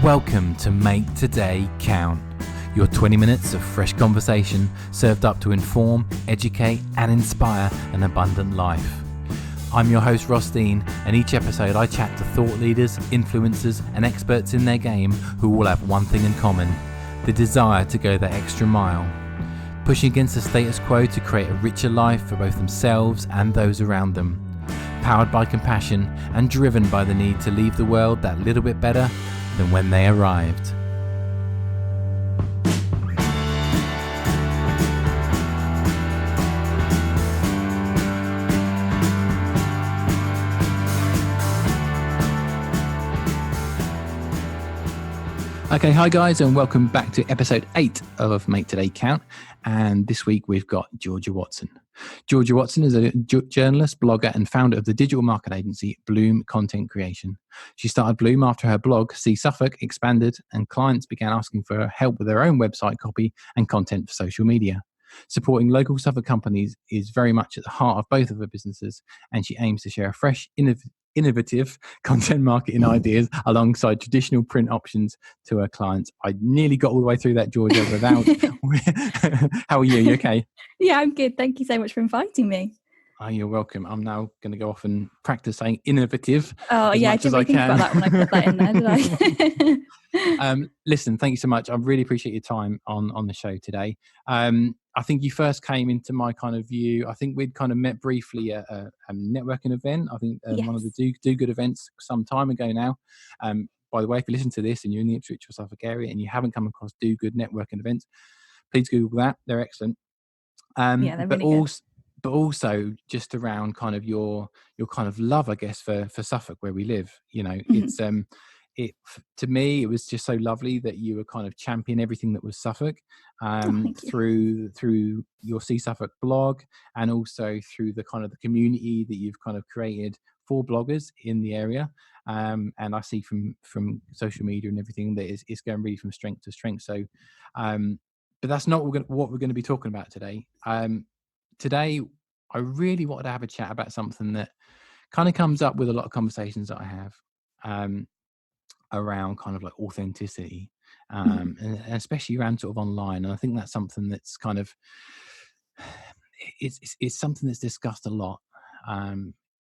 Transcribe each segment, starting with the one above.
Welcome to Make Today Count, your 20 minutes of fresh conversation served up to inform, educate and inspire an abundant life. I'm your host Ross Dean, and each episode I chat to thought leaders, influencers and experts in their game who all have one thing in common: the desire to go that extra mile, pushing against the status quo to create a richer life for both themselves and those around them, powered by compassion and driven by the need to leave the world that little bit better than when they arrived. Okay, hi guys, and welcome back to episode 8 of Make Today Count. And this week we've got Georgia Watson. Georgia Watson is a journalist, blogger, and founder of the digital market agency Bloom Content Creation. She started Bloom after her blog, See Suffolk, expanded and clients began asking for help with their own website copy and content for social media. Supporting local Suffolk companies is very much at the heart of both of her businesses, and she aims to share a fresh, innovative content marketing ideas alongside traditional print options to her clients. I nearly got all the way through that, Georgia, without... How are you? You okay? Yeah, I'm good. Thank you so much for inviting me. Oh, you're welcome. I'm now going to go off and practice saying innovative as much as I can. About that when I put that in there, did I? Listen, thank you so much. I really appreciate your time on the show today. I think you first came into my kind of view. I think we'd kind of met briefly at a networking event. I think Yes. one of the Do Good events some time ago now. By the way, if you listen to this and you're in the Ipswich or Suffolk area and you haven't come across Do Good networking events, please Google that. They're excellent. Yeah, they're really good. But also just around kind of your kind of love, I guess, for Suffolk where we live. You know, it's to me it was just so lovely that you were kind of championing everything that was Suffolk through your See Suffolk blog, and also through the kind of the community that you've kind of created for bloggers in the area. And I see from social media and everything that it's going really from strength to strength. So but that's not what we're going to be talking about today. Today, I really wanted to have a chat about something that kind of comes up with a lot of conversations that I have around kind of like authenticity, and especially around sort of online. And I think that's something that's kind of, it's something that's discussed a lot,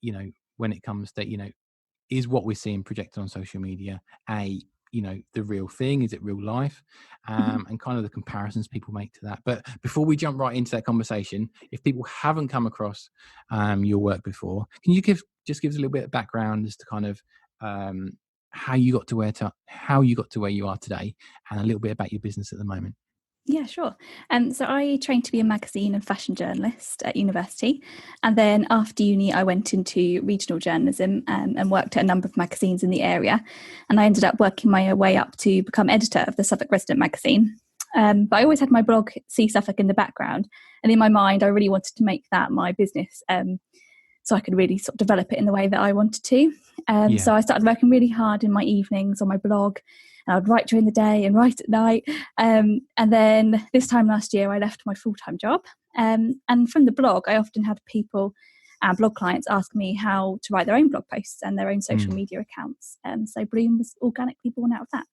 you know, when it comes to, you know, is what we're seeing projected on social media, you know, the real thing? Is it real life? And kind of the comparisons people make to that. But before we jump right into that conversation, if people haven't come across your work before, can you give us a little bit of background as to kind of how you got to where you are today, and a little bit about your business at the moment? Yeah, sure. So I trained to be a magazine and fashion journalist at university. And then after uni, I went into regional journalism and worked at a number of magazines in the area. And I ended up working my way up to become editor of the Suffolk Resident magazine. But I always had my blog, See Suffolk, in the background. And in my mind, I really wanted to make that my business, so I could really sort of develop it in the way that I wanted to. So I started working really hard in my evenings on my blog. And I'd write during the day and write at night. And then this time last year, I left my full-time job. And from the blog, I often had people, blog clients, ask me how to write their own blog posts and their own social media accounts. So Bloom was organically born out of that.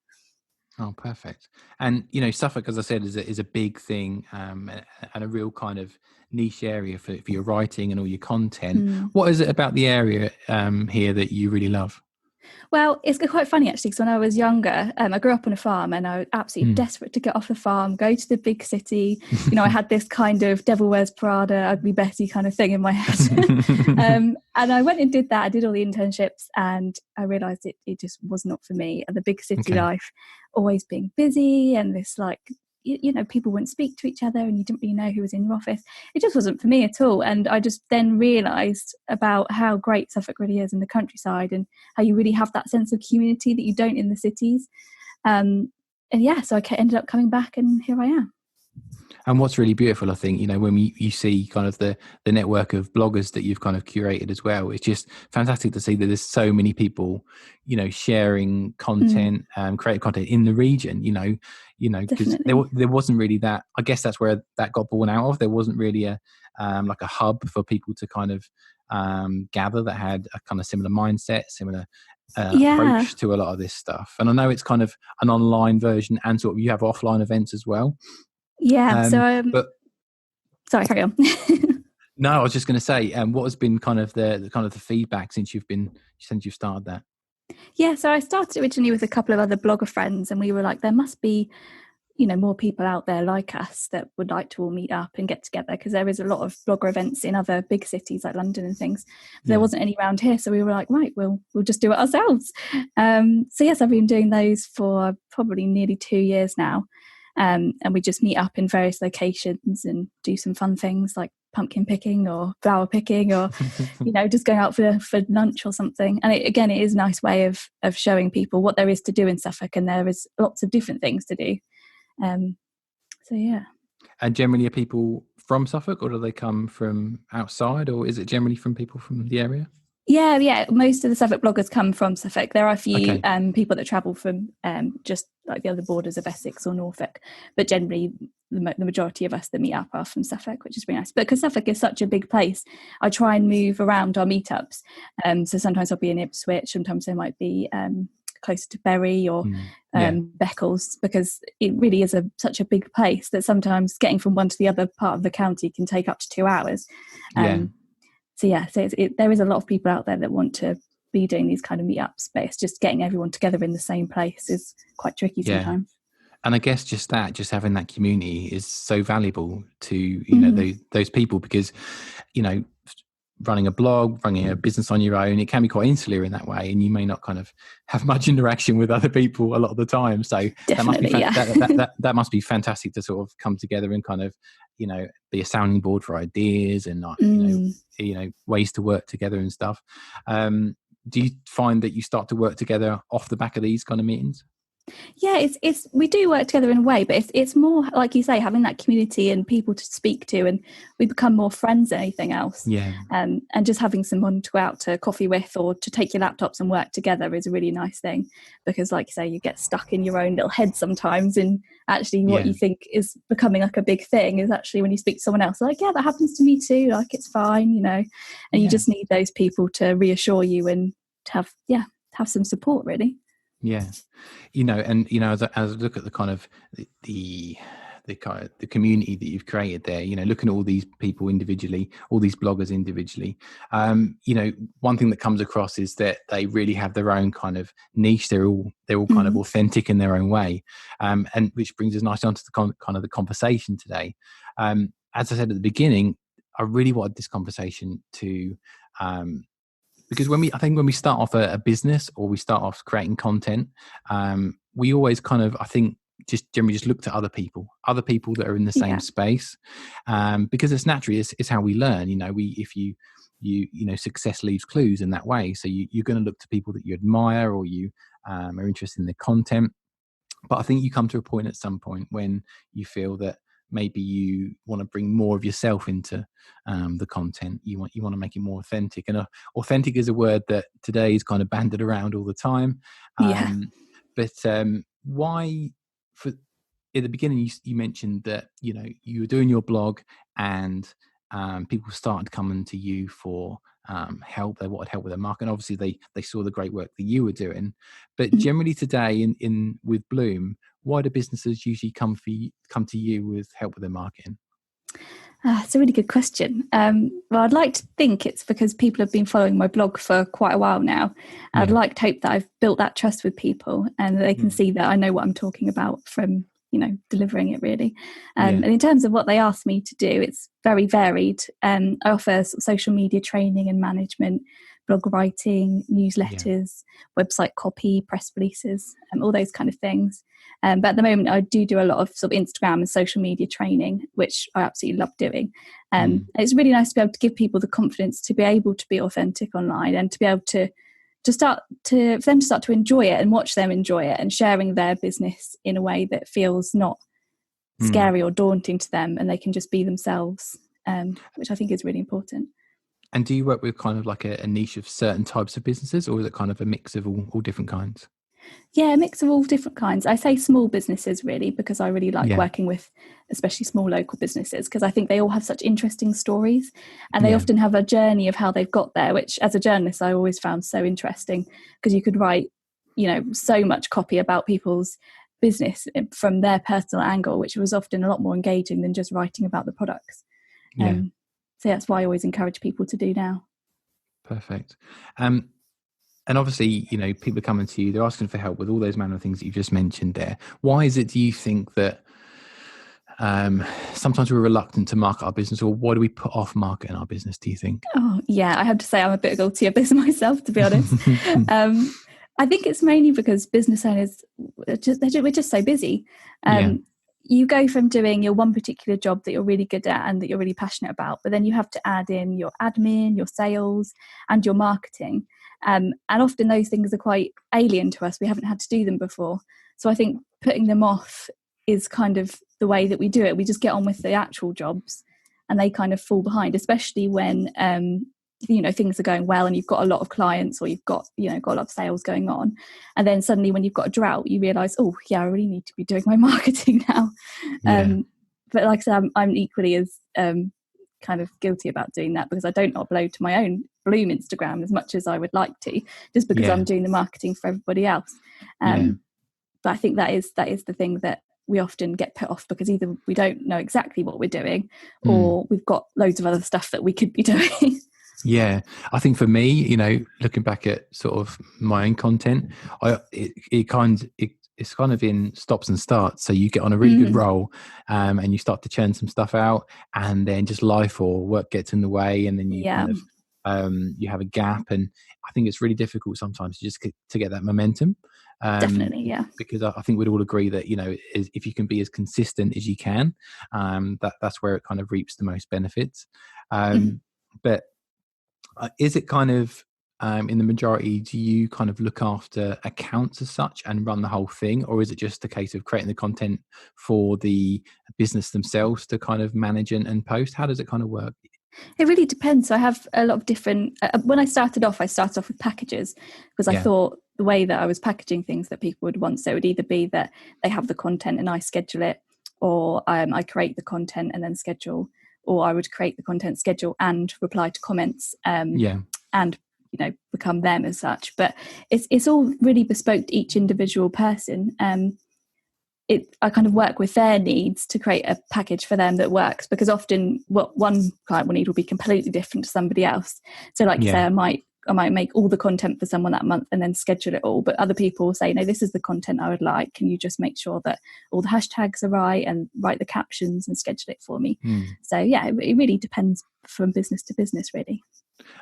Oh, perfect. And, you know, Suffolk, as I said, is a big thing, and a real kind of niche area for your writing and all your content. What is it about the area here that you really love? Well, it's quite funny actually, because when I was younger, I grew up on a farm and I was absolutely desperate to get off the farm, go to the big city. You know, I had this kind of Devil Wears Prada, Ugly Betty kind of thing in my head. And I went and did that. I did all the internships and I realised it just was not for me. And the big city life, always being busy and this like, you know, people wouldn't speak to each other and you didn't really know who was in your office. It just wasn't for me at all. And I just then realised about how great Suffolk really is in the countryside and how you really have that sense of community that you don't in the cities. So I ended up coming back and here I am. And what's really beautiful, I think, you know, when you see kind of the network of bloggers that you've kind of curated as well, it's just fantastic to see that there's so many people, you know, sharing content, creative content in the region, you know, because there wasn't really that. I guess that's where that got born out of. There wasn't really a like a hub for people to kind of gather that had a kind of similar mindset, similar Yeah. approach to a lot of this stuff. And I know it's kind of an online version, and sort of you have offline events as well. Yeah. So, But sorry, carry on. no, I was just going to say, what has been kind of the feedback since you've started that? Yeah, so I started originally with a couple of other blogger friends, and we were like, there must be, more people out there like us that would like to all meet up and get together, because there is a lot of blogger events in other big cities like London and things. But there wasn't any around here, so we were like, right, we'll just do it ourselves. So yes, I've been doing those for probably nearly 2 years now. And we just meet up in various locations and do some fun things like pumpkin picking or flower picking, or just going out for lunch or something. And it is a nice way of showing people what there is to do in Suffolk, and there is lots of different things to do. So yeah. And generally, are people from Suffolk, or do they come from outside, or is it generally from people from the area? Yeah. Most of the Suffolk bloggers come from Suffolk. There are a few Okay. people that travel from just like the other borders of Essex or Norfolk, but generally the majority of us that meet up are from Suffolk, which is really nice. But because Suffolk is such a big place, I try and move around our meetups. So sometimes I'll be in Ipswich, sometimes they might be closer to Bury or Yeah. Beccles, because it really is such a big place that sometimes getting from one to the other part of the county can take up to 2 hours. Yeah. So there is a lot of people out there that want to be doing these kind of meetups, but it's just getting everyone together in the same place is quite tricky sometimes. And I guess just having that community is so valuable to those people, because running a blog, running a business on your own, it can be quite insular in that way, and you may not kind of have much interaction with other people a lot of the time. So Definitely, that must be fantastic to sort of come together and kind of be a sounding board for ideas and ways to work together and stuff. Do you find that you start to work together off the back of these kind of meetings? Yeah, it's we do work together in a way, but it's more like you say, having that community and people to speak to, and we become more friends than anything else. Yeah. And just having someone to go out to coffee with or to take your laptops and work together is a really nice thing, because like you say, you get stuck in your own little head sometimes, and actually what you think is becoming like a big thing is actually when you speak to someone else, like, yeah, that happens to me too, like it's fine, and you just need those people to reassure you and to have some support, really. Yeah. As I look at the kind of the kind of the community that you've created there, looking at all these people individually, all these bloggers individually, one thing that comes across is that they really have their own kind of niche. They're all kind of authentic in their own way, and which brings us nicely onto the kind of the conversation today. As I said at the beginning, I really wanted this conversation to because when we start off a business, or we start off creating content, we always kind of, I think, just generally just look to other people that are in the same space, because it's naturally it's how we learn. If you success leaves clues in that way. So you're going to look to people that you admire, or you are interested in their content. But I think you come to a point at some point when you feel that maybe you want to bring more of yourself into the content. You want to make it more authentic, and authentic is a word that today is kind of banded around all the time. But why? For at the beginning, you mentioned that you were doing your blog, and people started coming to you for help. They wanted help with their market, and obviously they saw the great work that you were doing. But generally today, in with Bloom, why do businesses usually come to you with help with their marketing? It's a really good question. Well, I'd like to think it's because people have been following my blog for quite a while now. I'd like to hope that I've built that trust with people, and they can see that I know what I'm talking about from delivering it, really. And in terms of what they ask me to do, it's very varied. I offer social media training and management, blog writing, newsletters, website copy, press releases, all those kind of things. But at the moment, I do a lot of sort of Instagram and social media training, which I absolutely love doing. It's really nice to be able to give people the confidence to be able to be authentic online, and to be able to start to enjoy it and watch them enjoy it, and sharing their business in a way that feels not scary or daunting to them, and they can just be themselves, which I think is really important. And do you work with kind of like a niche of certain types of businesses, or is it kind of a mix of all different kinds? Yeah, a mix of all different kinds. I say small businesses really because I really like Yeah, working with especially small local businesses because I think they all have such interesting stories and they yeah, often have a journey of how they've got there, which as a journalist I always found so interesting because you could write, so much copy about people's business from their personal angle, which was often a lot more engaging than just writing about the products. yeah. So that's why I always encourage people to do now. Perfect. And obviously, people are coming to you, they're asking for help with all those manner of things that you just mentioned there. Why is it, do you think, that sometimes we're reluctant to market our business, or why do we put off marketing our business, do you think? Oh, yeah, I have to say I'm a bit guilty of this myself, to be honest. I think it's mainly because business owners, we're just so busy. Yeah, You go from doing your one particular job that you're really good at and that you're really passionate about, but then you have to add in your admin, your sales, and your marketing. And often those things are quite alien to us. We haven't had to do them before. So I think putting them off is kind of the way that we do it. We just get on with the actual jobs and they kind of fall behind, especially when things are going well and you've got a lot of clients or you've got got a lot of sales going on, and then suddenly when you've got a drought you realize, oh yeah, I really need to be doing my marketing now. yeah, But like I said, I'm equally as kind of guilty about doing that because I don't upload to my own Bloom Instagram as much as I would like to, just because yeah, I'm doing the marketing for everybody else. yeah, But I think that is the thing that we often get put off because either we don't know exactly what we're doing mm, or we've got loads of other stuff that we could be doing. yeah. I think for me, looking back at sort of my own content, it's kind of in stops and starts. So you get on a really good roll, and you start to churn some stuff out, and then just life or work gets in the way, and then you Yeah, kind of you have a gap, and I think it's really difficult sometimes to get that momentum. definitely. Yeah. Because I think we'd all agree that if you can be as consistent as you can, that's where it kind of reaps the most benefits. But is it kind of in the majority, do you kind of look after accounts as such and run the whole thing, or is it just a case of creating the content for the business themselves to kind of manage and post? How does it kind of work? It really depends. So I have a lot of different. When I started off with packages because I Yeah, thought the way that I was packaging things that people would want. So it would either be that they have the content and I schedule it, or I create the content and then schedule, or I would create the content, schedule, and reply to comments, yeah, and become them as such. But it's all really bespoke to each individual person. I kind of work with their needs to create a package for them that works, because often what one client will need will be completely different to somebody else. So like you say, yeah, I might make all the content for someone that month and then schedule it all, but other people will say, no, this is the content I would like, can you just make sure that all the hashtags are right and write the captions and schedule it for me? mm. So yeah, it really depends from business to business really.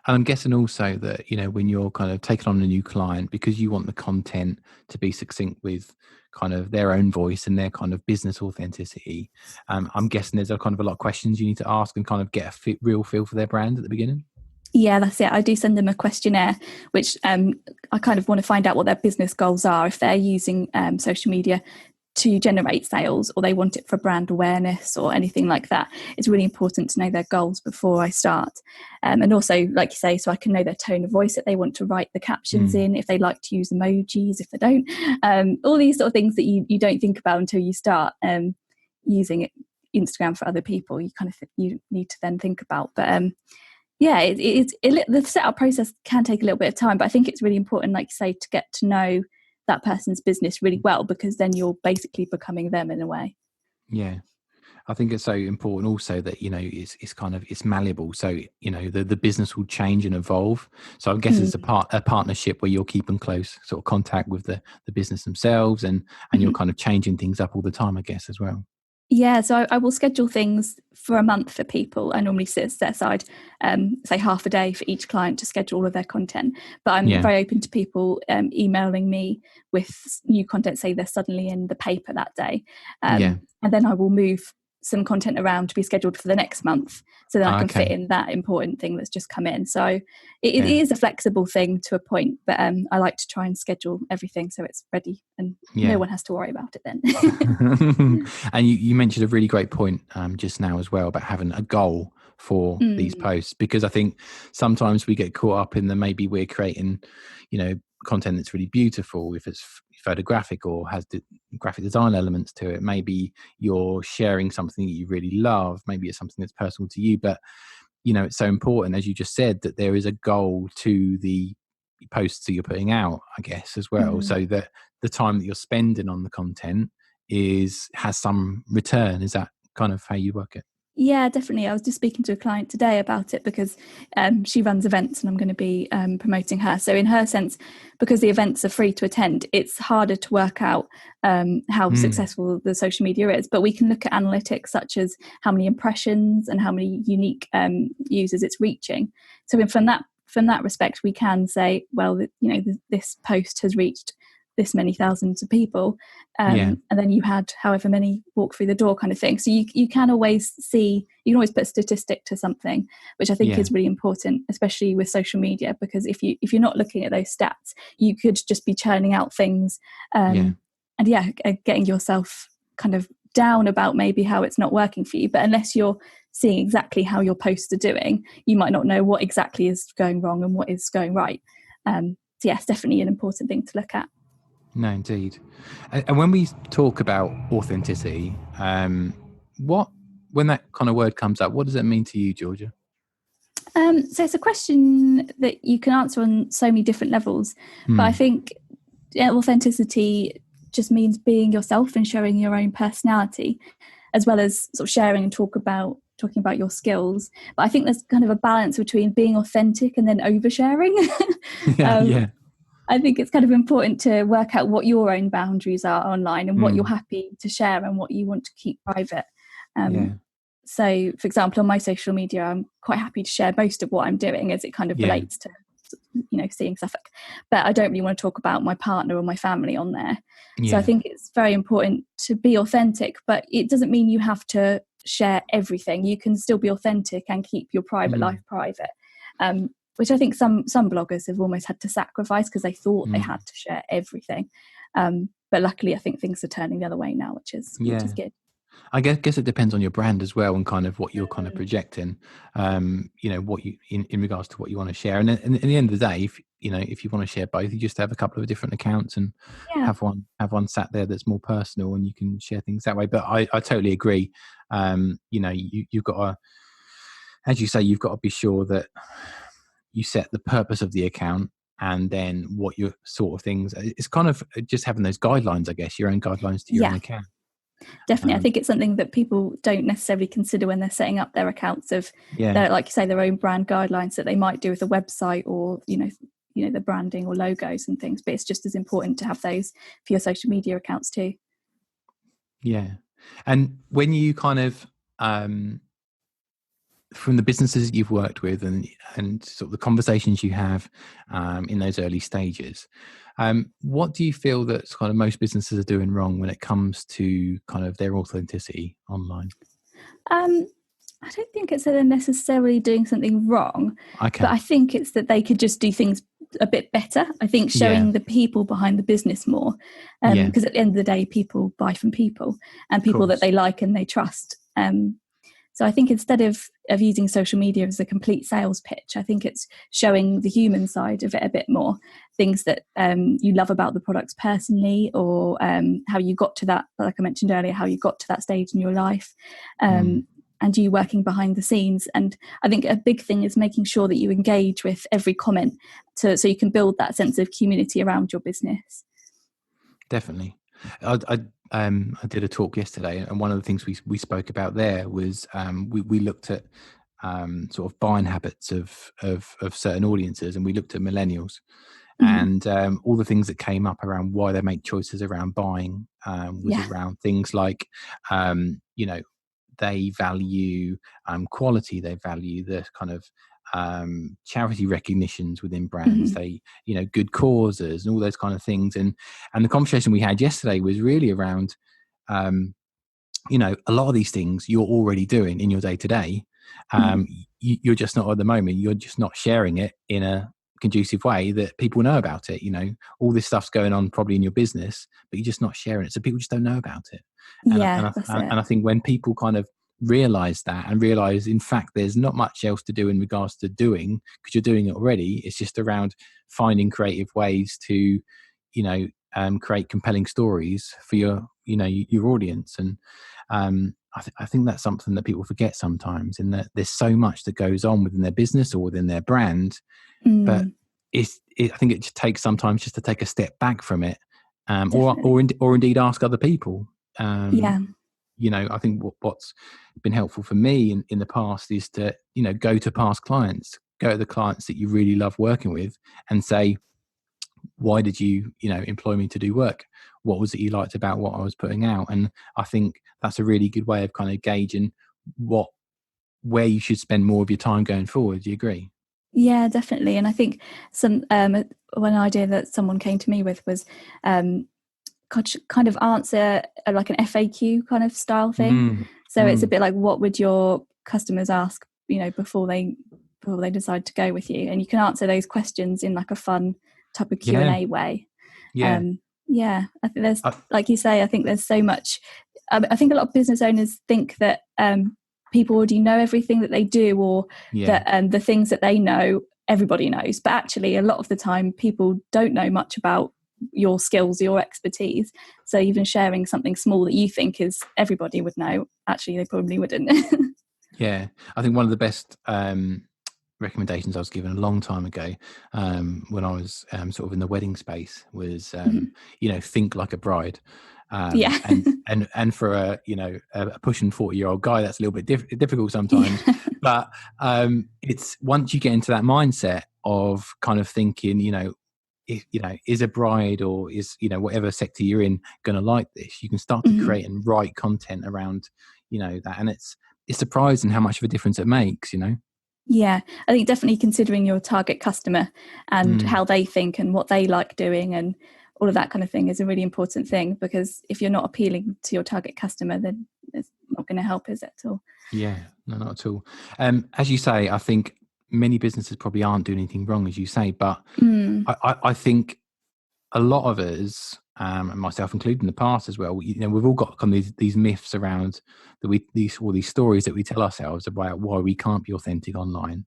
And I'm guessing also that, when you're kind of taking on a new client, because you want the content to be succinct with kind of their own voice and their kind of business authenticity, I'm guessing there's a kind of a lot of questions you need to ask and kind of get a real feel for their brand at the beginning. Yeah, that's it. I do send them a questionnaire, which I kind of want to find out what their business goals are. If they're using social media to generate sales, or they want it for brand awareness or anything like that, it's really important to know their goals before I start. And also, like you say, so I can know their tone of voice that they want to write the captions Mm. in, if they like to use emojis, if they don't. All these sort of things that you don't think about until you start using it, Instagram for other people. You kind of you need to then think about. But yeah, the setup process can take a little bit of time, but I think it's really important, like you say, to get to know that person's business really well, because then you're basically becoming them in a way. Yeah. I think it's so important also that, it's kind of, it's malleable. So, the business will change and evolve. So I guess it's a partnership where you're keeping close sort of contact with the business themselves, and you're kind of changing things up all the time, I guess, as well. Yeah, so I will schedule things for a month for people. I normally set aside, say, half a day for each client to schedule all of their content. But I'm Yeah. very open to people emailing me with new content, say they're suddenly in the paper that day. Yeah. And then I will move some content around to be scheduled for the next month, so then I can fit Okay. in that important thing that's just come in. So it Yeah. is a flexible thing to a point, but I like to try and schedule everything so it's ready and no Yeah. one has to worry about it then. And you mentioned a really great point just now as well about having a goal for these posts, because I think sometimes we get caught up in the, maybe we're creating, content that's really beautiful, if it's photographic or has graphic design elements to it. Maybe you're sharing something that you really love, maybe it's something that's personal to you, but it's so important, as you just said, that there is a goal to the posts that you're putting out, I guess, as well, so that the time that you're spending on the content has some return. Is that kind of how you work it? Yeah, definitely. I was just speaking to a client today about it, because she runs events and I'm going to be promoting her. So in her sense, because the events are free to attend, it's harder to work out how successful the social media is. But we can look at analytics such as how many impressions and how many unique users it's reaching. So from that respect, we can say, well, this post has reached this many thousands of people, and then you had however many walk through the door, kind of thing. So you can always see, you can always put a statistic to something, which I think is really important, especially with social media, because if you're not looking at those stats, you could just be churning out things, and getting yourself kind of down about maybe how it's not working for you. But unless you're seeing exactly how your posts are doing, you might not know what exactly is going wrong and what is going right. So yes, definitely an important thing to look at. No, indeed. And when we talk about authenticity, when that kind of word comes up, what does it mean to you, Georgia? So it's a question that you can answer on so many different levels, but I think authenticity just means being yourself and showing your own personality, as well as sort of sharing and talking about your skills. But I think there's kind of a balance between being authentic and then oversharing. I think it's kind of important to work out what your own boundaries are online and what you're happy to share and what you want to keep private. So, for example, on my social media, I'm quite happy to share most of what I'm doing, as it kind of relates to, seeing Suffolk. But I don't really want to talk about my partner or my family on there. So I think it's very important to be authentic, but it doesn't mean you have to share everything. You can still be authentic and keep your private life private. Which I think some bloggers have almost had to sacrifice because they thought they had to share everything. But luckily, I think things are turning the other way now, which is good. I guess it depends on your brand as well, and kind of what you're kind of projecting. What you in regards to what you want to share. And at the end of the day, if you want to share both, you just have a couple of different accounts and have one sat there that's more personal, and you can share things that way. But I totally agree. You've got to, as you say, you've got to be sure that you set the purpose of the account, and then what your sort of things. It's kind of just having those guidelines, I guess, your own guidelines to your own account. Definitely. I think it's something that people don't necessarily consider when they're setting up their accounts of, like you say, their own brand guidelines that they might do with a website or, the branding or logos and things. But it's just as important to have those for your social media accounts too. Yeah. And when you kind of, from the businesses that you've worked with and sort of the conversations you have in those early stages, what do you feel that kind of most businesses are doing wrong when it comes to kind of their authenticity online? I don't think it's that they're necessarily doing something wrong, but I think it's that they could just do things a bit better. I think showing the people behind the business more, because at the end of the day, people buy from people and people that they like and they trust. So I think instead of using social media as a complete sales pitch, I think it's showing the human side of it a bit more. Things that you love about the products personally, or how you got to that, like I mentioned earlier, how you got to that stage in your life, and you working behind the scenes. And I think a big thing is making sure that you engage with every comment so you can build that sense of community around your business. Definitely. I did a talk yesterday, and one of the things we spoke about there was we looked at sort of buying habits of certain audiences, and we looked at millennials, and all the things that came up around why they make choices around buying was around things like they value quality, they value the kind of charity recognitions within brands, they good causes and all those kind of things. And the conversation we had yesterday was really around a lot of these things you're already doing in your day to day. You're just not, at the moment, you're just not sharing it in a conducive way that people know about it. All this stuff's going on probably in your business, but you're just not sharing it, so people just don't know about it. And I think when people kind of realize that and realize, in fact, there's not much else to do in regards to doing, because you're doing it already. It's just around finding creative ways to, create compelling stories for your audience. And I think that's something that people forget sometimes, in that there's so much that goes on within their business or within their brand. But I think it just takes sometimes just to take a step back from it, or indeed ask other people. I think what's been helpful for me in the past is to, go to past clients, go to the clients that you really love working with, and say, why did you, employ me to do work? What was it you liked about what I was putting out? And I think that's a really good way of kind of gauging where you should spend more of your time going forward. Do you agree? Yeah, definitely. And I think one idea that someone came to me with was kind of answer like an FAQ kind of style thing. So it's a bit like, what would your customers ask, before they decide to go with you? And you can answer those questions in like a fun type of Q&A way. Yeah. I think there's, like you say, I think there's so much. I think a lot of business owners think that people already know everything that they do, or that the things that they know, everybody knows. But actually, a lot of the time, people don't know much about your skills, your expertise. So even sharing something small that you think is everybody would know, actually, they probably wouldn't. Yeah. I think one of the best recommendations I was given a long time ago, when I was sort of in the wedding space, was think like a bride. And for a pushing 40-year-old guy, that's a little bit difficult sometimes. But it's once you get into that mindset of kind of thinking, is a bride, or is whatever sector you're in, going to like this, you can start to create and write content around that, and it's surprising how much of a difference it makes. Yeah, I think definitely considering your target customer and how they think and what they like doing and all of that kind of thing is a really important thing, because if you're not appealing to your target customer, then it's not going to help, is it, at all? Yeah, no, not at all. As you say, I think many businesses probably aren't doing anything wrong, as you say, but I think a lot of us, and myself included in the past as well, we've all got kind of these myths around these stories that we tell ourselves about why we can't be authentic online.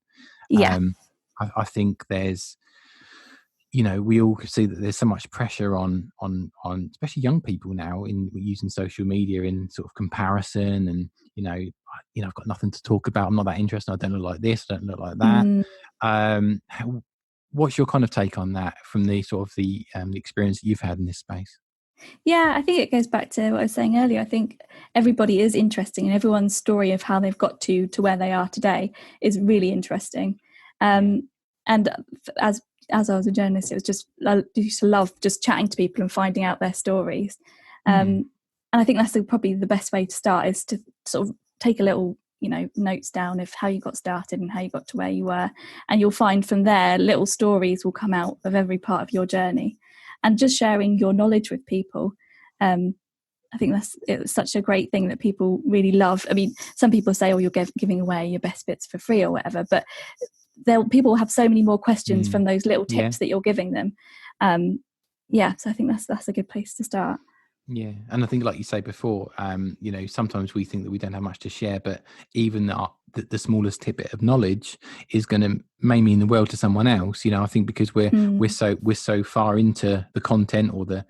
I think there's, we all see that there's so much pressure on especially young people now in using social media in sort of comparison, and I've got nothing to talk about, I'm not that interested, I don't look like this, I don't look like that. What's your kind of take on that from the sort of the experience that you've had in this space? Yeah, I think it goes back to what I was saying earlier. I think everybody is interesting, and everyone's story of how they've got to where they are today is really interesting. And as I was a journalist, it was just, I used to love just chatting to people and finding out their stories. And I think that's probably the best way to start, is to sort of take a little, notes down of how you got started and how you got to where you were. And you'll find from there, little stories will come out of every part of your journey. And just sharing your knowledge with people, I think it's such a great thing that people really love. I mean, some people say, "Oh, you're giving away your best bits for free" or whatever, but people have so many more questions from those little tips that you're giving them. So I think that's a good place to start. Yeah, and I think, like you say before, sometimes we think that we don't have much to share, but even the smallest tidbit of knowledge is going to may mean the world to someone else. I think because we're so far into the content or the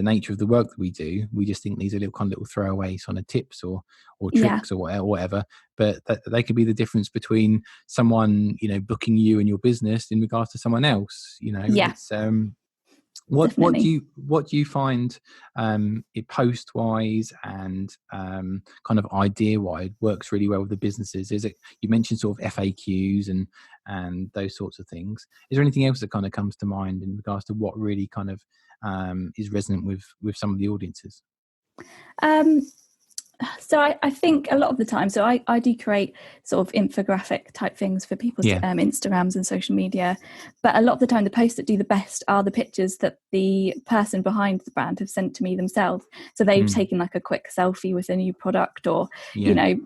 nature of the work that we do, we just think these are little throwaway sort of tips or tricks or whatever. But they could be the difference between someone booking you and your business in regards to someone else. It's What do you find post wise and kind of idea wise works really well with the businesses? Is it, you mentioned sort of FAQs and those sorts of things? Is there anything else that kind of comes to mind in regards to what really kind of is resonant with some of the audiences? So I think a lot of the time, so I do create sort of infographic type things for people's Instagrams and social media, but a lot of the time the posts that do the best are the pictures that the person behind the brand have sent to me themselves. So they've taken like a quick selfie with a new product, or they're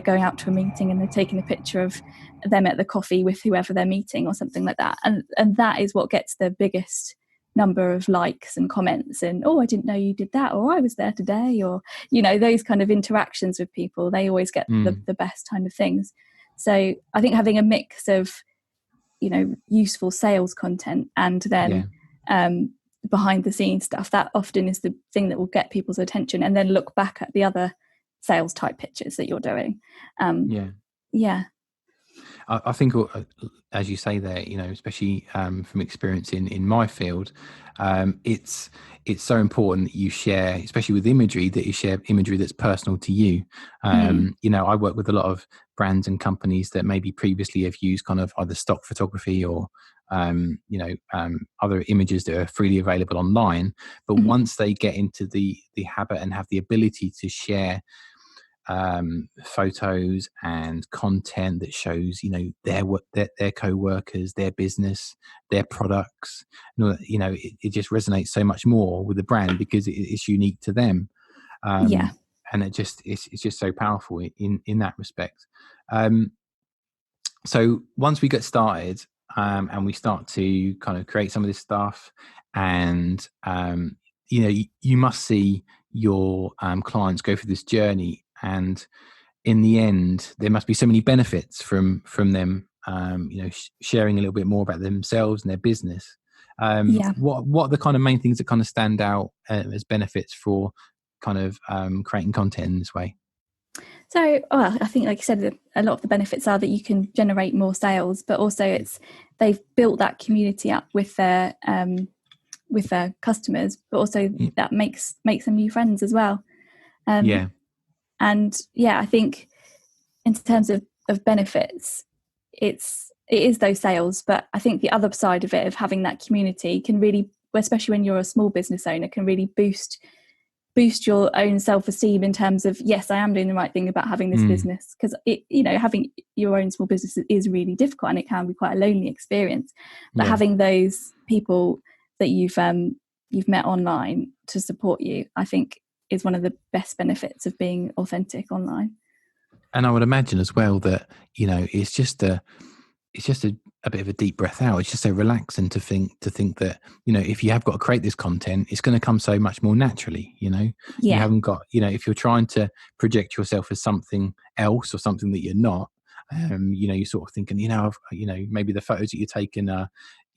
going out to a meeting and they're taking a picture of them at the coffee with whoever they're meeting or something like that, and that is what gets the biggest number of likes and comments, and I didn't know you did that, or I was there today, or those kind of interactions with people, they always get the best kind of things. So I think having a mix of useful sales content and then behind the scenes stuff, that often is the thing that will get people's attention, and then look back at the other sales type pitches that you're doing. I think, as you say there, especially from experience in my field, it's so important that you share, especially with imagery, that you share imagery that's personal to you. I work with a lot of brands and companies that maybe previously have used kind of either stock photography or other images that are freely available online. But once they get into the habit and have the ability to share photos and content that shows their co-workers, their business, their products, it just resonates so much more with the brand because it's unique to them. And it's just so powerful in that respect. So once we get started and we start to kind of create some of this stuff, and you must see your clients go through this journey, and in the end there must be so many benefits from them sharing a little bit more about themselves and their business. What are the kind of main things that kind of stand out as benefits for kind of creating content in this way? So I think, like you said, a lot of the benefits are that you can generate more sales, but also they've built that community up with their customers, but also that makes them new friends as well. And I think in terms of benefits, it is those sales, but I think the other side of it, of having that community, can really, especially when you're a small business owner, can really boost your own self-esteem in terms of, yes, I am doing the right thing about having this business, because having your own small business is really difficult, and it can be quite a lonely experience. But having those people that you've met online to support you, I think, is one of the best benefits of being authentic online. And I would imagine as well that it's just a bit of a deep breath out. It's just so relaxing to think that if you have got to create this content, it's going to come so much more naturally. You haven't got if you're trying to project yourself as something else or something that you're not, you're sort of thinking maybe the photos that you're taking are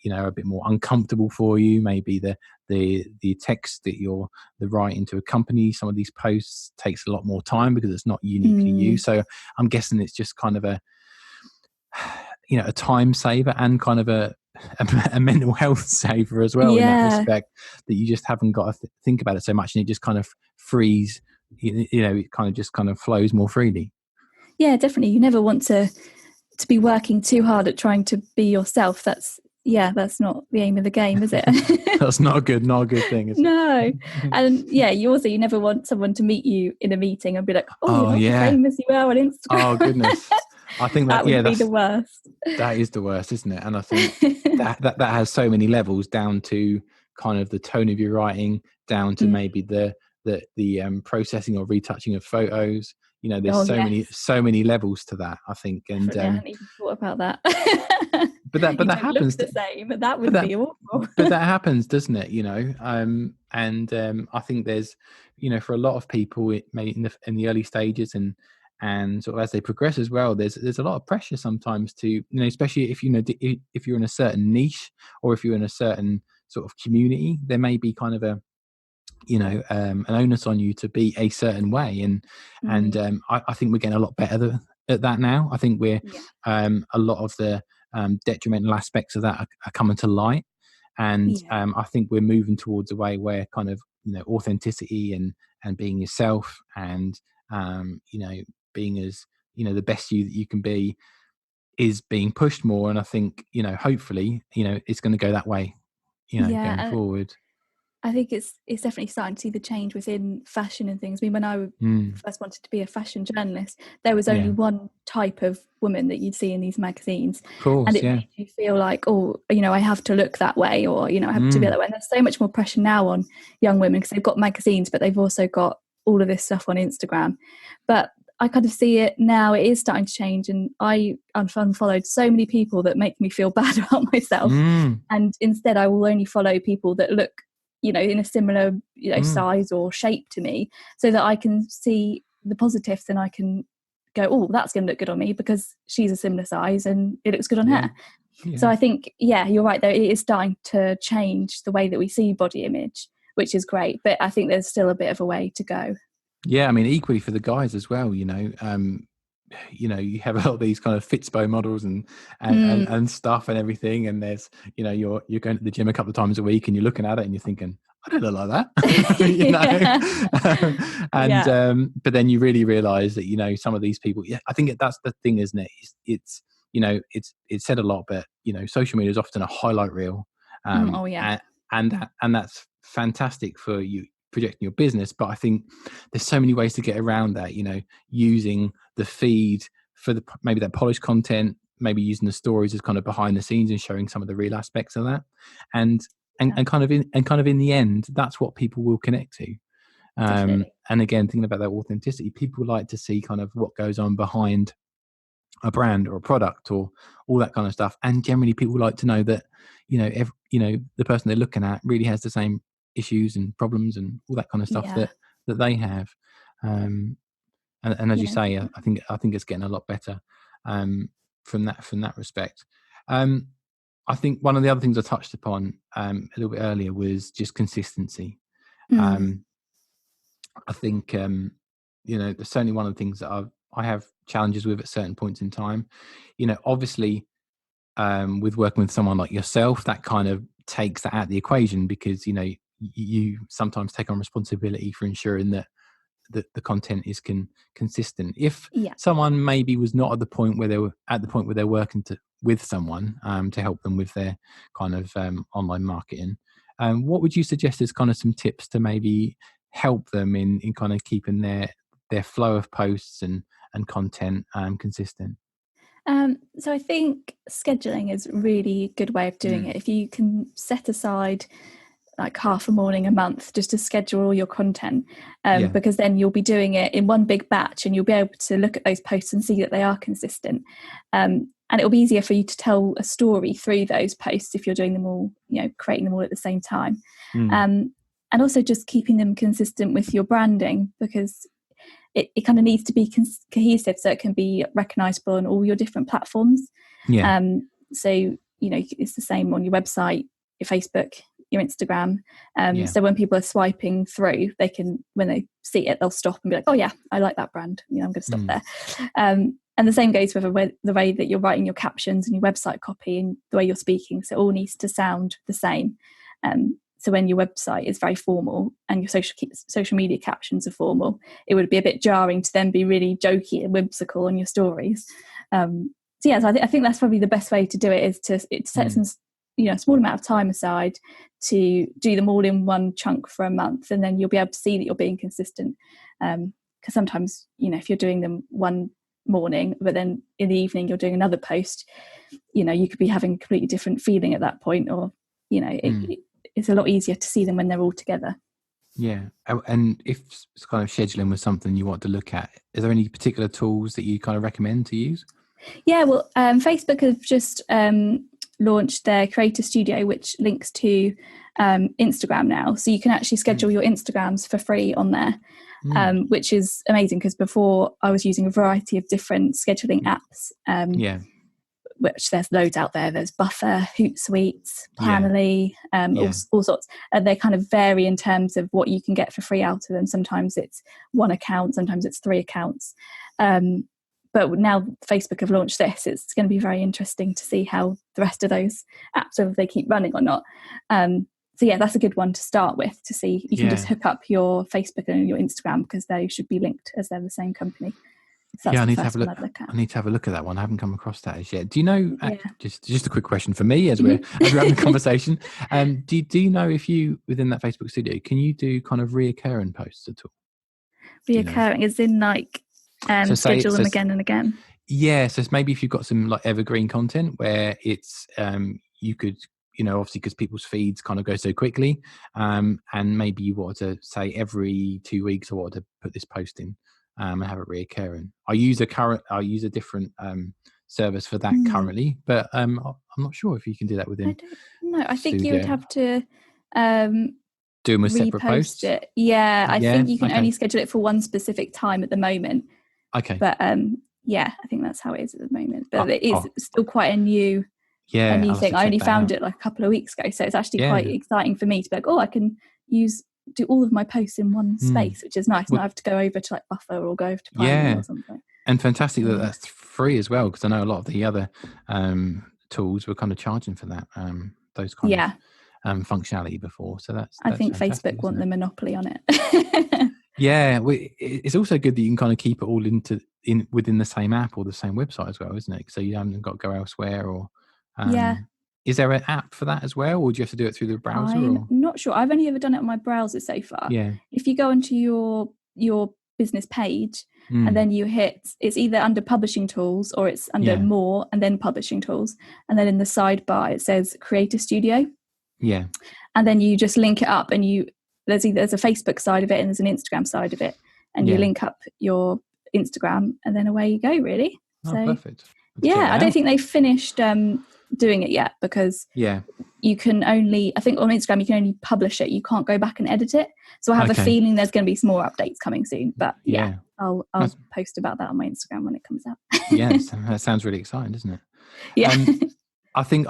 a bit more uncomfortable for you. Maybe the text that you're writing to accompany some of these posts takes a lot more time because it's not uniquely you. So I'm guessing it's just kind of a time saver and kind of a mental health saver as well, in that respect, that you just haven't got to think about it so much, and it just kind of frees, it kind of flows more freely. Yeah, definitely. You never want to be working too hard at trying to be yourself. That's not the aim of the game, is it? That's not a good thing, is it? No. And you never want someone to meet you in a meeting and be like, you're not as famous you are on Instagram. Oh goodness. I think that would be the worst. That is the worst, isn't it? And I think that has so many levels, down to kind of the tone of your writing, down to maybe the processing or retouching of photos. There's so many levels to that, I think. And I hadn't even thought about that. but that happens. Look the same, but that would be awful. But that happens, doesn't it? I think there's, for a lot of people, it may in the early stages and sort of as they progress as well, there's a lot of pressure sometimes to, especially if if you're in a certain niche, or if you're in a certain sort of community, there may be kind of an onus on you to be a certain way, and I think we're getting a lot better at that now. I think we're a lot of the detrimental aspects of that are coming to light, and I think we're moving towards a way where kind of authenticity and being yourself, and being as the best you that you can be, is being pushed more. And I think hopefully it's going to go that way going forward. I think it's definitely starting to see the change within fashion and things. I mean, when I first wanted to be a fashion journalist, there was only one type of woman that you'd see in these magazines. Of course, and it made you feel like, I have to look that way, or, I have to be that way. And there's so much more pressure now on young women because they've got magazines, but they've also got all of this stuff on Instagram. But I kind of see it now. It is starting to change, and I unfollowed so many people that make me feel bad about myself. Mm, And instead, I will only follow people that look, in a similar, mm, size or shape to me, so that I can see the positives, and I can go, oh, that's going to look good on me because she's a similar size and it looks good on yeah, her. So yeah. I think, yeah, you're right. Though it is starting to change the way that we see body image, which is great. But I think there's still a bit of a way to go. Yeah, I mean, equally for the guys as well. You have a lot of these kind of Fitspo models and stuff and everything. And there's, you're going to the gym a couple of times a week, and you're looking at it and you're thinking, I don't look like that, Yeah. and Yeah. but then you really realise that some of these people. Yeah, I think that's the thing, isn't it? It's said a lot, but social media is often a highlight reel, Oh, yeah. and that's fantastic for you projecting your business. But I think there's so many ways to get around that, using the feed for maybe that polished content, maybe using the stories as kind of behind the scenes and showing some of the real aspects of that. And Yeah, kind of in the end, that's what people will connect to. definitely. And again, thinking about that authenticity, people like to see kind of what goes on behind a brand or a product or all that kind of stuff. And generally people like to know that, the person they're looking at really has the same issues and problems and all that kind of stuff Yeah. that they have. Um, and as you Yeah. say, I think it's getting a lot better from that respect. Um, I think one of the other things I touched upon a little bit earlier was just consistency. Mm. Um, I think there's certainly one of the things that I have challenges with at certain points in time. Obviously, with working with someone like yourself, that kind of takes that out of the equation, because you sometimes take on responsibility for ensuring that the content is consistent. If Yeah. someone maybe was not at the point where they're working with someone to help them with their kind of online marketing, what would you suggest as kind of some tips to maybe help them in kind of keeping their flow of posts and content consistent? So I think scheduling is a really good way of doing Mm, it. If you can set aside like half a morning a month just to schedule all your content, yeah. because then you'll be doing it in one big batch and you'll be able to look at those posts and see that they are consistent. And it'll be easier for you to tell a story through those posts if you're doing them all, creating them all at the same time. Mm, Um, and also just keeping them consistent with your branding, because it kind of needs to be cohesive so it can be recognizable on all your different platforms. yeah. So, it's the same on your website, your Facebook, your Instagram. Yeah. So when people are swiping through, they can, when they see it, they'll stop and be like, oh yeah, I like that brand. I'm going to stop Mm, there. And the same goes with the way that you're writing your captions and your website copy and the way you're speaking. So it all needs to sound the same. So when your website is very formal and your social media captions are formal, it would be a bit jarring to then be really jokey and whimsical on your stories. So I think that's probably the best way to do it, is to set mm, some small amount of time aside to do them all in one chunk for a month, and then you'll be able to see that you're being consistent. Because sometimes if you're doing them one morning but then in the evening you're doing another post, you could be having a completely different feeling at that point, or mm. it's a lot easier to see them when they're all together. Yeah. And if kind of scheduling was something you want to look at, is there any particular tools that you kind of recommend to use? Yeah, well, Facebook have just launched their Creator Studio, which links to Instagram now. So you can actually schedule Mm, your Instagrams for free on there, mm, which is amazing, because before I was using a variety of different scheduling apps, yeah. which there's loads out there. There's Buffer, Hootsuite, Yeah. Planoly, Yeah. all sorts. They kind of vary in terms of what you can get for free out of them. Sometimes it's one account, sometimes it's 3 accounts. But now Facebook have launched this, it's going to be very interesting to see how the rest of those apps, whether they keep running or not. So yeah, that's a good one to start with, to see. You can just Yeah. hook up your Facebook and your Instagram, because they should be linked as they're the same company. So that's Yeah. I the need to have first a one look. I'd look at. I need to have a look at that one. I haven't come across that as yet. Do you know? Yeah. Just a quick question for me as we're Mhm. having a conversation. Do you know if you, within that Facebook studio, can you do kind of reoccurring posts at all? Do you know? Reoccurring is in like So say schedule so. them again and again. Yeah, so it's maybe if you've got some like evergreen content where it's you could, obviously because people's feeds kind of go so quickly, and maybe you wanted to say every 2 weeks I wanted to put this post in. and have it reoccurring. I use a different service for that currently, but I'm not sure if you can do that I within don't know. I think you would Studio. have to Do them as separate repost posts. it. Yeah, I think you can Okay. only schedule it for one specific time at the moment. Okay. But yeah, I think that's how it is at the moment. But it is Oh, still quite a new yeah, I'll have thing. to I check only that found out. it like a couple of weeks ago, so it's actually quite Yeah. exciting for me to be like, oh, I can do all of my posts in one space, which is nice. Well, Not have to go over to like Buffer or go over to Primary yeah, or something. and fantastic that Yeah. that's free as well, because I know a lot of the other tools were kind of charging for that, those kind of functionality before. So that's I think fantastic, Facebook want isn't the it? monopoly on it. Yeah, it's also good that you can kind of keep it all within the same app or the same website as well, isn't it? So you haven't got to go elsewhere. Or Yeah. is there an app for that as well, or do you have to do it through the browser? I'm Or not sure. I've only ever done it on my browser so far. yeah, If you go onto your business page and then you hit, it's either under publishing tools or it's under more and then publishing tools, and then in the sidebar it says Creator Studio. Yeah. And then you just link it up, and there's a Facebook side of it and there's an Instagram side of it, and you link up your Instagram, and then away you go, really. Oh, So perfect. yeah, I don't think they've finished doing it yet, because you can only, I think on Instagram you can only publish it, you can't go back and edit it. So I have a feeling there's going to be some more updates coming soon, but I'll post about that on my Instagram when it comes out. Yes, that sounds really exciting, doesn't it? Yeah. I think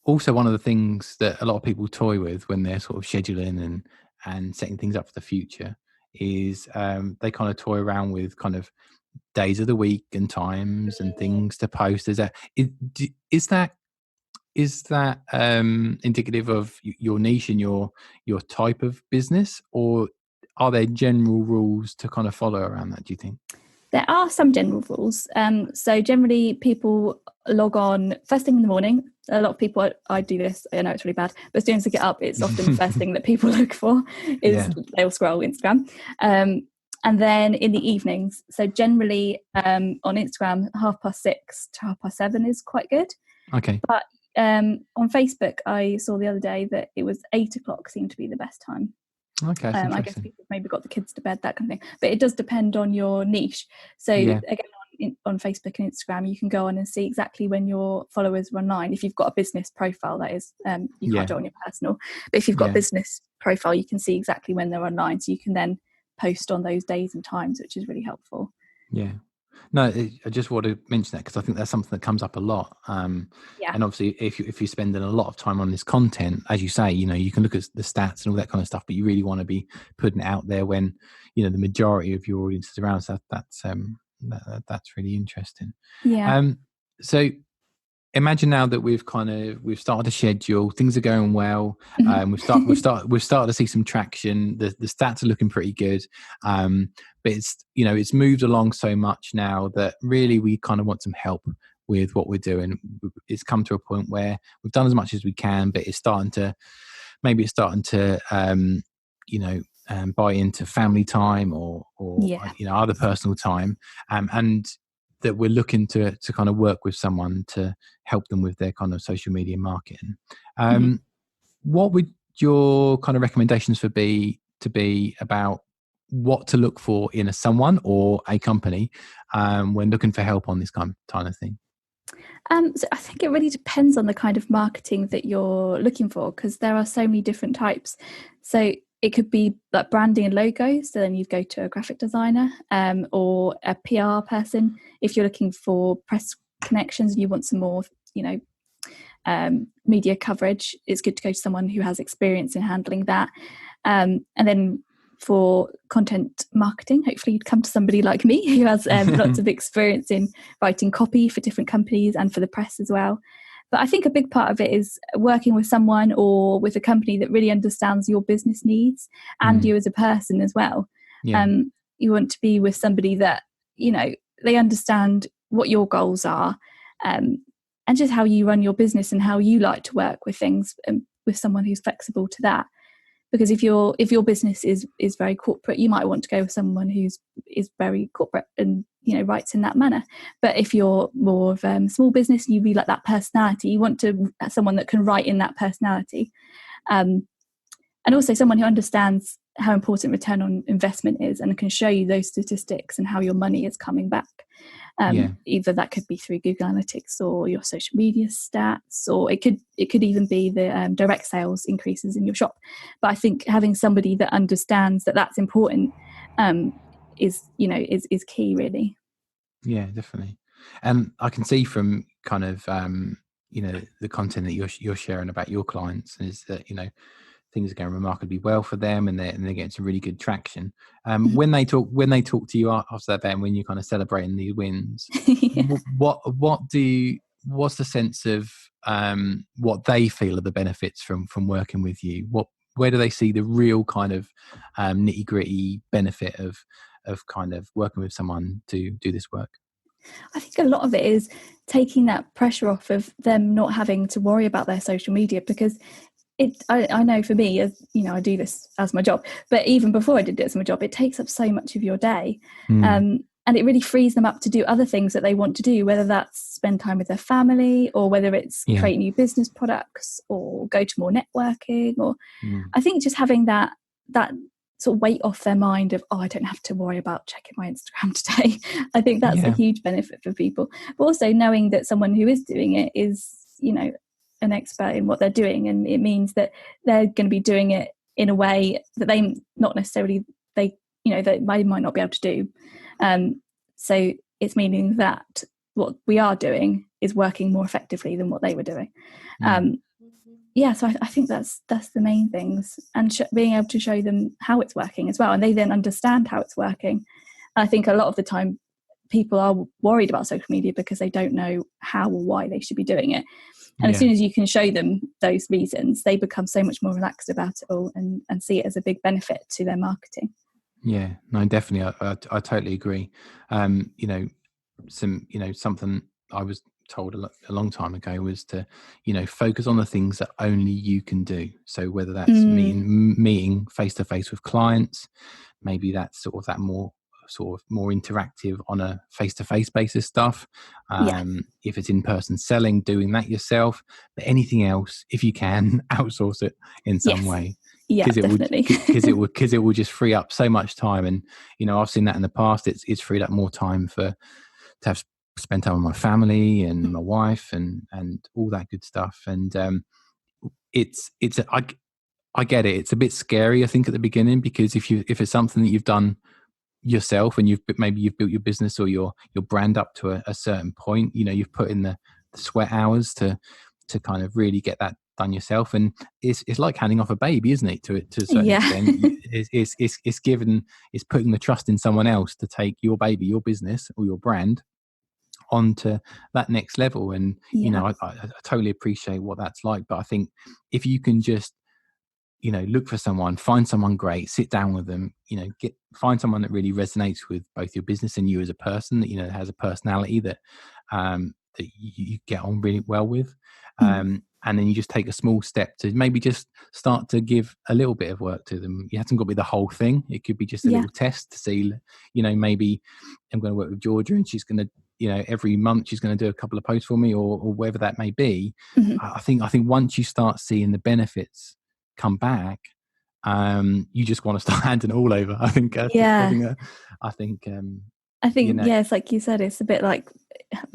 also one of the things that a lot of people toy with when they're sort of scheduling and setting things up for the future is they kind of toy around with kind of days of the week and times and things to post. Is that indicative of your niche and your type of business, or are there general rules to kind of follow around that, do you think? There are some general rules. So generally people log on first thing in the morning. A lot of people, I do this, I know it's really bad, but as soon as they get up, it's often the first thing that people look for is they'll scroll Instagram. And then in the evenings, so generally on Instagram, 6:30 to 7:30 is quite good. Okay. But on Facebook, I saw the other day that it was 8:00 seemed to be the best time. Okay, I guess people maybe got the kids to bed, that kind of thing. But it does depend on your niche. So again, on Facebook and Instagram, you can go on and see exactly when your followers are online. If you've got a business profile, that is, you can't do it on your personal. But if you've got a business profile, you can see exactly when they're online. So you can then post on those days and times, which is really helpful. Yeah. No, I just want to mention that because I think that's something that comes up a lot. And obviously, if you're spending a lot of time on this content, as you say, you can look at the stats and all that kind of stuff, but you really want to be putting it out there when the majority of your audience is around. So that's really interesting. Yeah. So imagine now that we've started a schedule, things are going well. We've started to see some traction. The stats are looking pretty good. But it's moved along so much now that really we kind of want some help with what we're doing. It's come to a point where we've done as much as we can, but it's starting to buy into family time or other personal time, and that we're looking to kind of work with someone to help them with their kind of social media marketing. What would your kind of recommendations be about what to look for in someone or a company when looking for help on this kind of thing? So I think it really depends on the kind of marketing that you're looking for, because there are so many different types. So it could be like branding and logos. So then you'd go to a graphic designer or a PR person. If you're looking for press connections and you want some more, media coverage, it's good to go to someone who has experience in handling that. And then for content marketing, hopefully you'd come to somebody like me who has lots of experience in writing copy for different companies and for the press as well. But I think a big part of it is working with someone or with a company that really understands your business needs and you as a person as well. You want to be with somebody that, they understand what your goals are and just how you run your business and how you like to work with things, with someone who's flexible to that. Because if your business is very corporate, you might want to go with someone is very corporate and writes in that manner. But if you're more of a small business, you really like that personality. You want someone that can write in that personality, and also someone who understands how important return on investment is, and can show you those statistics and how your money is coming back. Either that could be through Google Analytics or your social media stats, or it could even be the direct sales increases in your shop. But I think having somebody that understands that that's important is key, really. Yeah, definitely. And I can see from kind of the content that you're sharing about your clients is that things are going remarkably well for them, and they're getting some really good traction. When they talk to you after that event, when you're kind of celebrating the wins, Yeah. what's the sense of what they feel are the benefits from working with you? Where do they see the real kind of nitty gritty benefit of kind of working with someone to do this work? I think a lot of it is taking that pressure off of them not having to worry about their social media, because I know for me, as you know, I do this as my job, but even before I did it as my job, it takes up so much of your day. And it really frees them up to do other things that they want to do, whether that's spend time with their family, or whether it's create new business products, or go to more networking. Or I think just having that sort of weight off their mind of, I don't have to worry about checking my Instagram today. I think that's a huge benefit for people. But also knowing that someone who is doing it is, an expert in what they're doing, and it means that they're going to be doing it in a way that they might not be able to do. So it's meaning that what we are doing is working more effectively than what they were doing. So I think that's the main things, and being able to show them how it's working as well, and they then understand how it's working. I think a lot of the time people are worried about social media because they don't know how or why they should be doing it. And as soon as you can show them those reasons, they become so much more relaxed about it all, and see it as a big benefit to their marketing. Yeah, no, definitely. I totally agree. Something I was told a long time ago was to, focus on the things that only you can do. So whether that's meeting face to face with clients, maybe that's sort of more interactive on a face-to-face basis stuff. If it's in-person selling, doing that yourself. But anything else, if you can, outsource it in some way. Definitely. Because it will just free up so much time. And I've seen that in the past. It's freed up more time to have spend time with my family and my wife and all that good stuff. And I get it. It's a bit scary, I think, at the beginning, because if it's something that you've done yourself, and you've built your business or your brand up to a certain point, you've put in the sweat hours to kind of really get that done yourself. And it's like handing off a baby, isn't it, to a certain extent. It's putting the trust in someone else to take your baby, your business or your brand onto that next level. And I totally appreciate what that's like. But I think if you can just look for someone, find someone great, sit down with them, find someone that really resonates with both your business and you as a person, that has a personality that that you get on really well with, and then you just take a small step to maybe just start to give a little bit of work to them. It hasn't got to be the whole thing. It could be just a little test to see, maybe I'm going to work with Georgia, and she's going to, every month she's going to do a couple of posts for me, or whatever that may be. I think once you start seeing the benefits come back, you just want to start handing it all over. I think it's like you said, it's a bit like,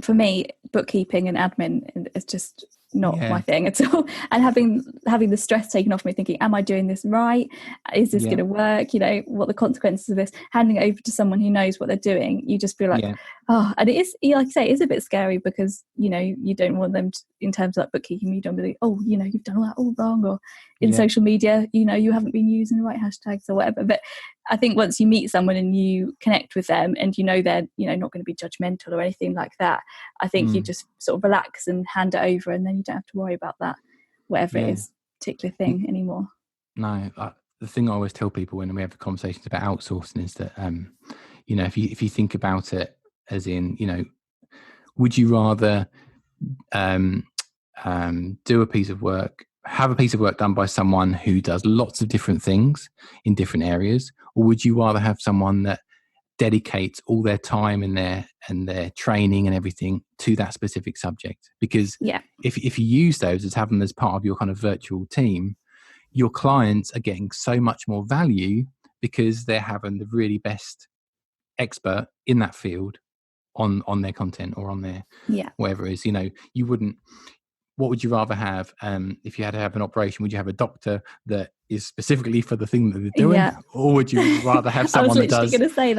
for me, bookkeeping and admin is just not my thing at all. And having the stress taken off me, thinking, am I doing this right? Is this going to work? What the consequences of this? Handing it over to someone who knows what they're doing, you just feel like, and it is, like you say, it is a bit scary, because you don't want them to, in terms of like bookkeeping, you don't be like, you've done all that all wrong, or in social media, you haven't been using the right hashtags or whatever. But I think once you meet someone and you connect with them, and they're not going to be judgmental or anything like that, I think you just sort of relax and hand it over, and then you don't have to worry about that, whatever it is, particular thing anymore. No, the thing I always tell people when we have conversations about outsourcing is that if you think about it as in, would you rather do a piece of work, have a piece of work done by someone who does lots of different things in different areas, or would you rather have someone that dedicates all their time and their training and everything to that specific subject? Because if you use those as having as part of your kind of virtual team, your clients are getting so much more value because they're having the really best expert in that field on their content or on their Yeah. whatever it is. You know, you wouldn't, what would you rather have if you had to have an operation? Would you have a doctor that is specifically for the thing that they're doing, Yeah. or would you rather have I was someone that literally does, going to say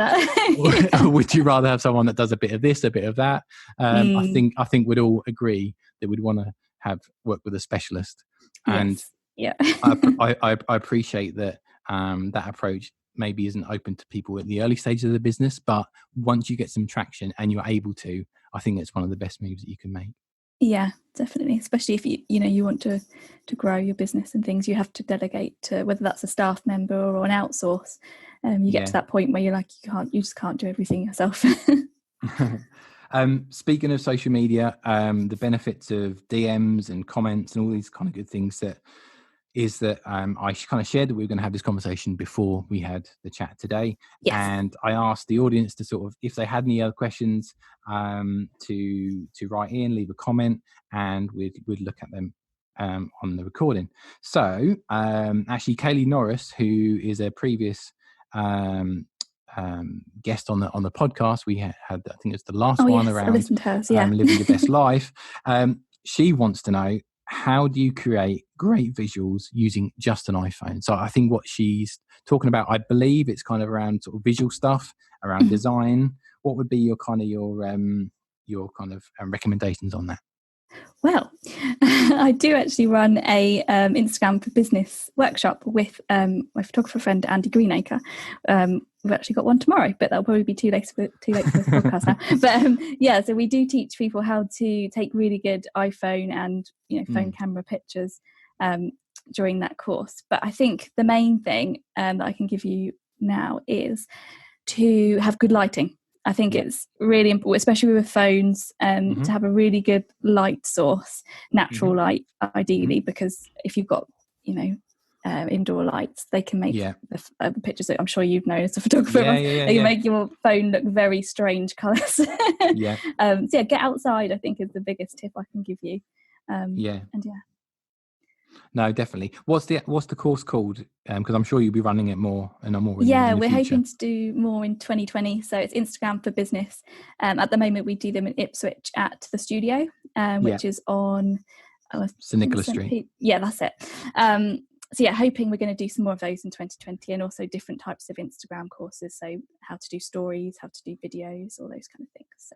or that. would you rather have someone that does a bit of this, a bit of that? I think we'd all agree that we'd want to have work with a specialist. And Yes. Yeah. I appreciate that that approach maybe isn't open to people at the early stages of the business, but once you get some traction and you're able to, I think it's one of the best moves that you can make. Yeah, definitely. Especially if you want to grow your business and things, you have to delegate to, whether that's a staff member or an outsource. You get to that point where you're like, you just can't do everything yourself. Speaking of social media, the benefits of DMs and comments and all these kind of good things that I kind of shared that we were going to have this conversation before we had the chat today. Yes. And I asked the audience to sort of, if they had any other questions, to write in, leave a comment, and we'd look at them on the recording. So actually, Kaylee Norris, who is a previous guest on the podcast, we had I think it's the last one yes, around. I listened to hers. Yeah. Living your best life. She wants to know, how do you create great visuals using just an iPhone? So I think what she's talking about, I believe it's kind of around sort of visual stuff, around design. What would be your kind of recommendations on that? Well, I do actually run a Instagram for business workshop with my photographer friend Andy Greenacre. We've actually got one tomorrow, but that'll probably be too late for this podcast now. But so we do teach people how to take really good iPhone and phone camera pictures during that course. But I think the main thing that I can give you now is to have good lighting. I think it's really important, especially with phones, to have a really good light source, natural light, ideally, because if you've got, indoor lights, they can make the pictures that I'm sure you've known as a photographer. They can make your phone look very strange colours. So get outside, I think, is the biggest tip I can give you. No, definitely. What's the course called? Because I'm sure you'll be running it more and more in the we're future. Hoping to do more in 2020. So it's Instagram for business. At the moment, we do them in Ipswich at the studio, which is on St Nicholas Street. Yeah, that's it. Hoping we're going to do some more of those in 2020, and also different types of Instagram courses. So how to do stories, how to do videos, all those kind of things. So.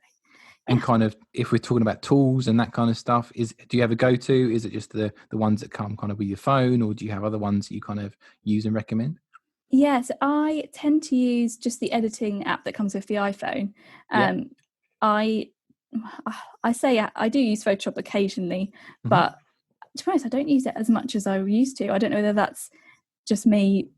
And kind of, if we're talking about tools and that kind of stuff, do you have a go-to? Is it just the ones that come kind of with your phone, or do you have other ones that you kind of use and recommend? Yes, I tend to use just the editing app that comes with the iPhone. I say I do use Photoshop occasionally, but to be honest, I don't use it as much as I used to. I don't know whether that's just me,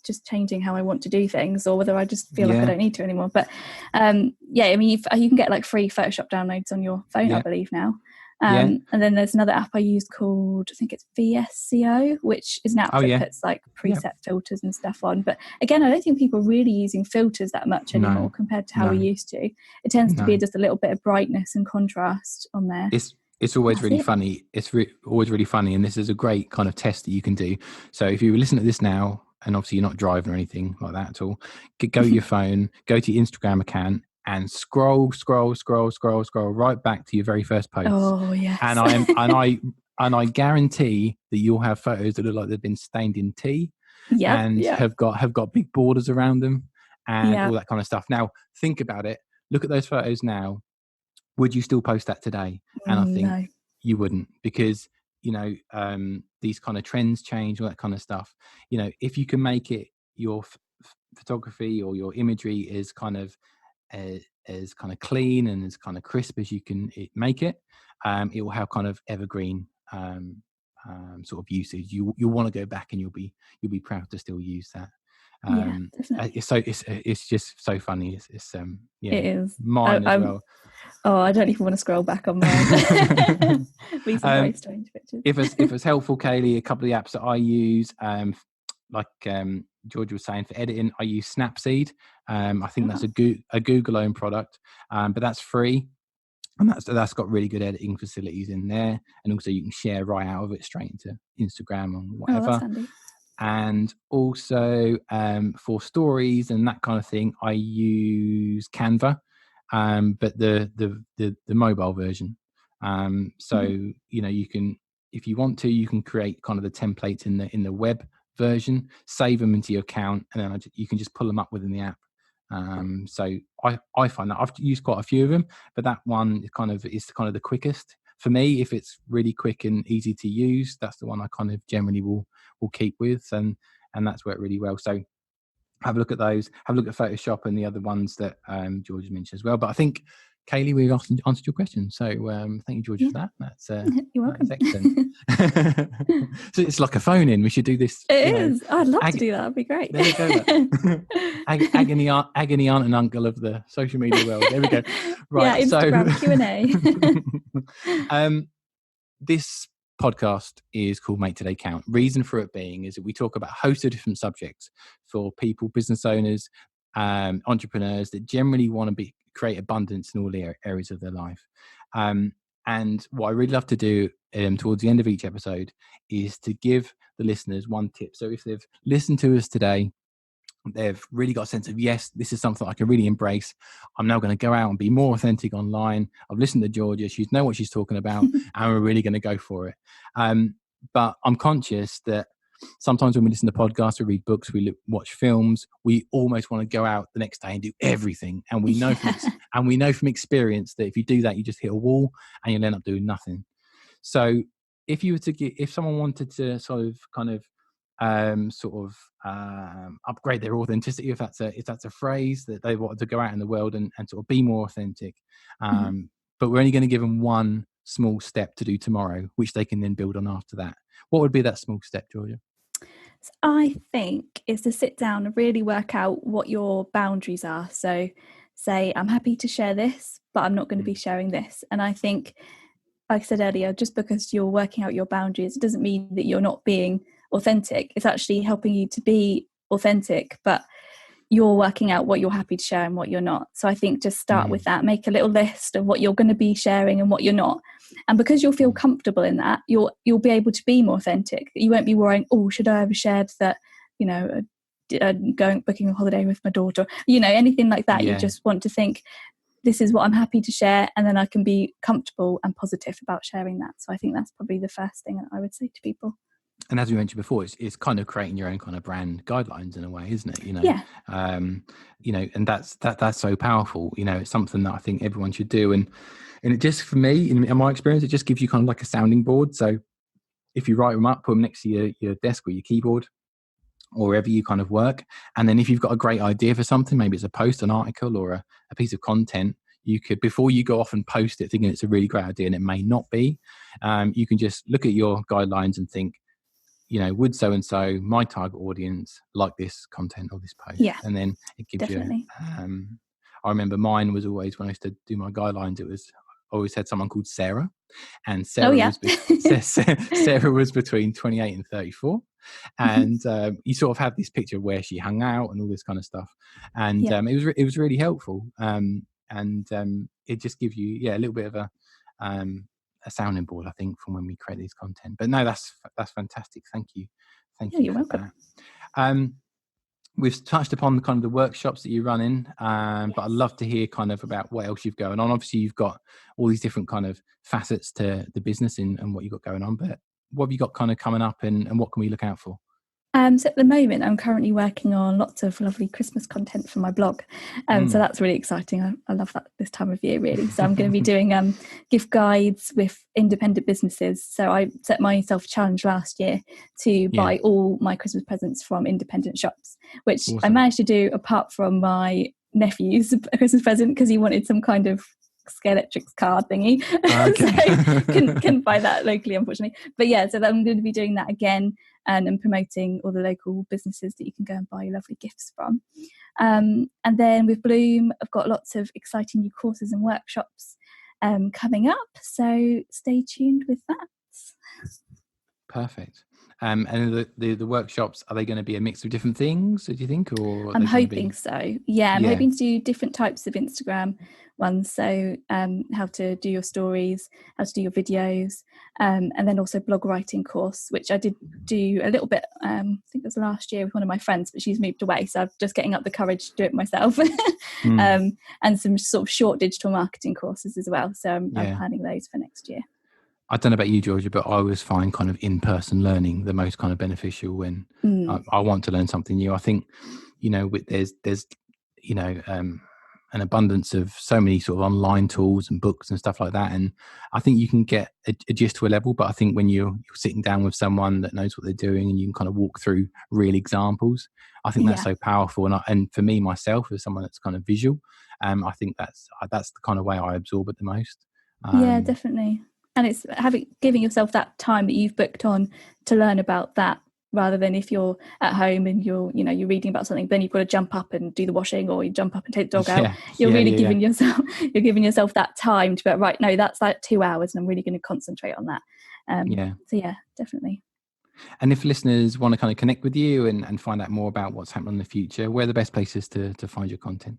just changing how I want to do things, or whether I just feel like I don't need to anymore. But I mean, you can get like free Photoshop downloads on your phone, I believe now. And then there's another app I use called, I think it's VSCO, which is an app that puts like preset filters and stuff on. But again, I don't think people are really using filters that much anymore compared to how we used to. It tends to be just a little bit of brightness and contrast on there. It's always really funny. It's always really funny. And this is a great kind of test that you can do. So if you listen to this now, and obviously you're not driving or anything like that at all, go to your phone, go to your Instagram account, and scroll right back to your very first post. Oh yes. And I guarantee that you'll have photos that look like they've been stained in tea, have got big borders around them, and all that kind of stuff. Now think about it. Look at those photos now. Would you still post that today? And I think you wouldn't, because these kind of trends change, all that kind of stuff. If you can make it your photography or your imagery is kind of as kind of clean and as kind of crisp as you can make it, it will have kind of evergreen sort of usage. You'll want to go back and you'll be proud to still use that. It's just so funny. It's it is mine as well. Oh, I don't even want to scroll back on mine. These are very strange pictures. If it's helpful, Kaylee, a couple of the apps that I use, like George was saying, for editing, I use Snapseed. I think that's a Google owned product, but that's free. And that's got really good editing facilities in there, and also you can share right out of it straight into Instagram or Oh, that's whatever. handy. And also for stories and that kind of thing, I use Canva, but the mobile version. So you can, if you want to, you can create kind of the templates in the web version, save them into your account, and then you can just pull them up within the app. So I find that I've used quite a few of them, but that one is kind of the quickest for me. If it's really quick and easy to use, that's the one I kind of generally will keep with, and that's worked really well. So have a look at those. Have a look at Photoshop and the other ones that George mentioned as well. But I think, Kaylee, we answered your question. So thank you, George, for that. That's You're welcome. that's excellent. So it's like a phone in. We should do this. It is. I'd love to do that. That'd be great. There we go. Agony aunt and uncle of the social media world. There we go. Right. Yeah, Instagram Q&A. This podcast is called Make Today Count. Reason for it being is that we talk about a host of different subjects for people, business owners, entrepreneurs that generally want to create abundance in all areas of their life. And what I really love to do towards the end of each episode is to give the listeners one tip. So if they've listened to us today, they've really got a sense of, yes, this is something I can really embrace. I'm now going to go out and be more authentic online. I've listened to Georgia. She knows what she's talking about, and we're really going to go for it. But I'm conscious that sometimes when we listen to podcasts, we read books, we watch films, we almost want to go out the next day and do everything. And we know from experience that if you do that, you just hit a wall and you'll end up doing nothing. So if someone wanted to sort of kind of upgrade their authenticity, if that's a phrase, that they wanted to go out in the world and sort of be more authentic, but we're only going to give them one small step to do tomorrow, which they can then build on after that. What would be that small step, Georgia? So I think is to sit down and really work out what your boundaries are. So say, I'm happy to share this, but I'm not going to be sharing this. And I think, like I said earlier, just because you're working out your boundaries, it doesn't mean that you're not being authentic. It's actually helping you to be authentic, but you're working out what you're happy to share and what you're not. So I think just start with that, make a little list of what you're going to be sharing and what you're not. And because you'll feel comfortable in that, you'll be able to be more authentic. You won't be worrying, oh, should I have shared that, booking a holiday with my daughter, anything like that. You just want to think, this is what I'm happy to share, and then I can be comfortable and positive about sharing that. So I think that's probably the first thing that I would say to people. And as we mentioned before, it's kind of creating your own kind of brand guidelines in a way, isn't it? And that's so powerful. It's something that I think everyone should do. And it just, for me, in my experience, it just gives you kind of like a sounding board. So if you write them up, put them next to your desk or your keyboard, or wherever you kind of work. And then if you've got a great idea for something, maybe it's a post, an article, or a piece of content, you could, before you go off and post it thinking it's a really great idea and it may not be, you can just look at your guidelines and think, would so-and-so, my target audience, like this content or this post? Yeah, and then it gives definitely. you, I remember mine was always, when I used to do my guidelines, I always had someone called Sarah, and Sarah was between 28 and 34. And you sort of have this picture of where she hung out and all this kind of stuff. And it was really helpful. And it just gives you, a little bit of a sounding board, I think, from when we create this content. But no, that's fantastic. Thank you You're for welcome. that. We've touched upon the kind of the workshops that you run in, but I'd love to hear kind of about what else you've going on. Obviously, you've got all these different kind of facets to the business and what you've got going on, but what have you got kind of coming up, and what can we look out for? So at the moment, I'm currently working on lots of lovely Christmas content for my blog. So that's really exciting. I love that this time of year, really. So I'm going to be doing gift guides with independent businesses. So I set myself a challenge last year to buy all my Christmas presents from independent shops, which I managed to do apart from my nephew's Christmas present, because he wanted some kind of Scalextrics card thingy. So couldn't buy that locally, unfortunately. But so I'm going to be doing that again, and promoting all the local businesses that you can go and buy lovely gifts from. And then with Bloom, I've got lots of exciting new courses and workshops coming up. So stay tuned with that. Perfect. And the workshops, are they going to be a mix of different things, do you think, or are I'm they going to hoping be? so. Yeah, I'm Yeah. hoping to do different types of Instagram ones. So how to do your stories, how to do your videos, and then also blog writing course, which I did do a little bit, I think it was last year with one of my friends, but she's moved away. So I'm just getting up the courage to do it myself. And some sort of short digital marketing courses as well. So I'm planning those for next year. I don't know about you, Georgia, but I always find kind of in-person learning the most kind of beneficial when I want to learn something new. I think, there's an abundance of so many sort of online tools and books and stuff like that. And I think you can get a gist to a level, but I think when you're sitting down with someone that knows what they're doing and you can kind of walk through real examples, I think that's so powerful. And for me, myself, as someone that's kind of visual, I think that's the kind of way I absorb it the most. Yeah, definitely. And it's giving yourself that time that you've booked on to learn about that, rather than if you're at home and you're reading about something, then you've got to jump up and do the washing, or you jump up and take the dog out. You're really giving yourself that time to be right. No, that's like 2 hours, and I'm really going to concentrate on that. So yeah, definitely. And if listeners want to kind of connect with you and find out more about what's happening in the future, where are the best places to find your content?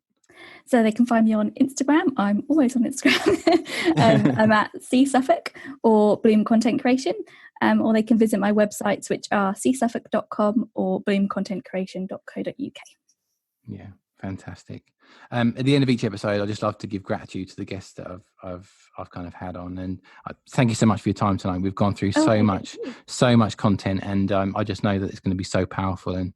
So they can find me on Instagram. I'm always on Instagram. I'm at Suffolk or Bloom Content Creation. Or they can visit my websites, which are csuffolk.com or bloomcontentcreation.co.uk. Yeah, fantastic. At the end of each episode, I just love to give gratitude to the guests that I've kind of had on, and thank you so much for your time tonight. We've gone through so much content, and I just know that it's going to be so powerful and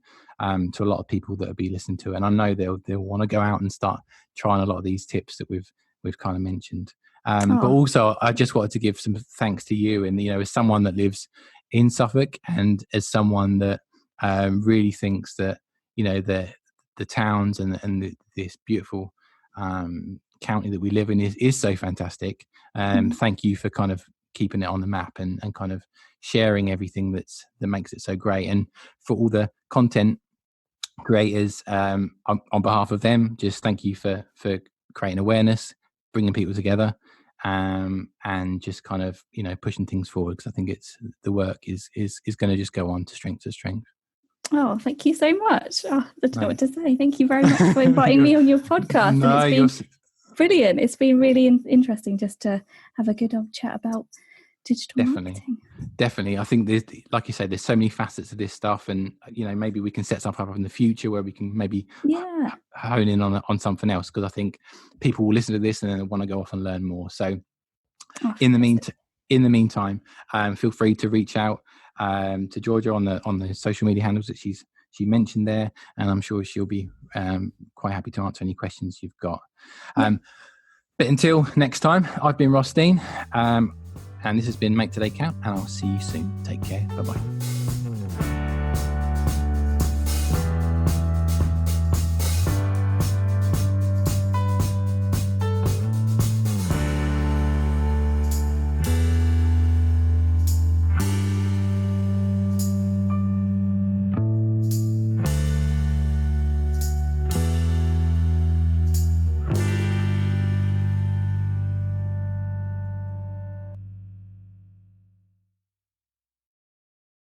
to a lot of people that will be listening to it. And I know they'll want to go out and start trying a lot of these tips that we've kind of mentioned. But also, I just wanted to give some thanks to you, and as someone that lives in Suffolk, and as someone that really thinks that the towns and this beautiful county that we live in is so fantastic. Thank you for kind of keeping it on the map and kind of sharing everything that makes it so great, and for all the content creators, on behalf of them, just thank you for creating awareness, bringing people together, and just kind of pushing things forward, because I think the work is going to just go on to strength to strength. Oh, thank you so much. I don't know what to say. Thank you very much for inviting me on your podcast. And it's been brilliant. It's been really interesting just to have a good old chat about digital marketing. Definitely. I think there's, like you say, there's so many facets of this stuff, and maybe we can set something up in the future where we can maybe hone in on something else, because I think people will listen to this and then want to go off and learn more. So in the meantime, feel free to reach out to Georgia on the social media handles that she mentioned there, and I'm sure she'll be quite happy to answer any questions you've got. But until next time, I've been Ross Dean, and this has been Make Today Count, and I'll see you soon. Take care. Bye-bye.